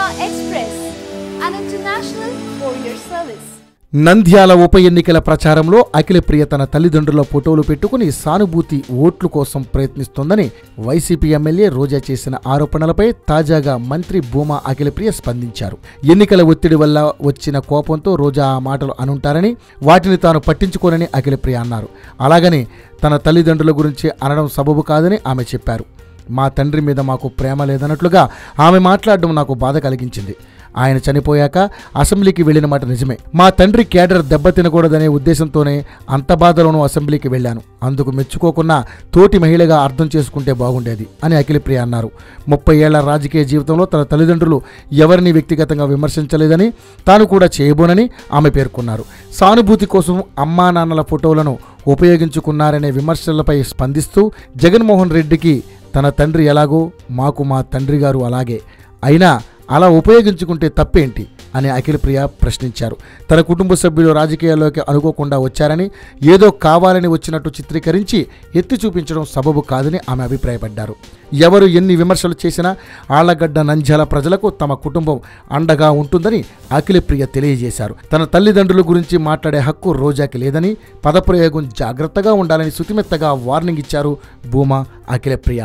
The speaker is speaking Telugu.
Express, an international courier service. Nandyal ఉప ఎన్నికల ప్రచారంలో అఖిలప్రియ తన తల్లిదండ్రుల ఫోటోలు పెట్టుకుని సానుభూతి ఓట్లు కోసం ప్రయత్నిస్తోందని వైసీపీ ఎమ్మెల్యే రోజా చేసిన ఆరోపణలపై తాజాగా మంత్రి భూమా అఖిలప్రియ స్పందించారు. ఎన్నికల ఒత్తిడి వల్ల వచ్చిన కోపంతో రోజా ఆ మాటలు అనుంటారని, వాటిని తాను పట్టించుకోనని అఖిలప్రియ అన్నారు. అలాగని తన తల్లిదండ్రుల గురించి అనడం సబబు కాదని ఆమె చెప్పారు. మా తండ్రి మీద మాకు ప్రేమ లేదన్నట్లుగా ఆమె మాట్లాడడం నాకు బాధ కలిగించింది. ఆయన చనిపోయాక అసెంబ్లీకి వెళ్ళిన మాట నిజమే. మా తండ్రి కేడర్ దెబ్బతినకూడదనే ఉద్దేశంతోనే అంత బాధలోనూ అసెంబ్లీకి వెళ్ళాను. అందుకు మెచ్చుకోకున్నా తోటి మహిళగా అర్థం చేసుకుంటే బాగుండేది అని అఖిలప్రియ అన్నారు. 30 ఏళ్ల రాజకీయ జీవితంలో తన తల్లిదండ్రులు ఎవరిని వ్యక్తిగతంగా విమర్శించలేదని, తాను కూడా చేయబోనని ఆమె పేర్కొన్నారు. సానుభూతి కోసం అమ్మా నాన్నల ఫోటోలను ఉపయోగించుకున్నారనే విమర్శలపై స్పందిస్తూ జగన్మోహన్ రెడ్డికి తన తండ్రి ఎలాగో మాకు మా తండ్రి గారు అలాగే, అయినా అలా ఉపయోగించుకుంటే తప్పేంటి అని అఖిలప్రియ ప్రశ్నించారు. తన కుటుంబ సభ్యులు రాజకీయాల్లోకి అనుకోకుండా వచ్చారని, ఏదో కావాలని వచ్చినట్టు చిత్రీకరించి ఎత్తి చూపించడం సబబు కాదని ఆమె అభిప్రాయపడ్డారు. ఎవరు ఎన్ని విమర్శలు చేసినా ఆళ్లగడ్డ నంద్యాల ప్రజలకు తమ కుటుంబం అండగా ఉంటుందని అఖిలప్రియ తెలియజేశారు. తన తల్లిదండ్రుల గురించి మాట్లాడే హక్కు రోజాకి లేదని, పదప్రయోగం జాగ్రత్తగా ఉండాలని సుతిమెత్తగా వార్నింగ్ ఇచ్చారు భూమా అఖిలప్రియ.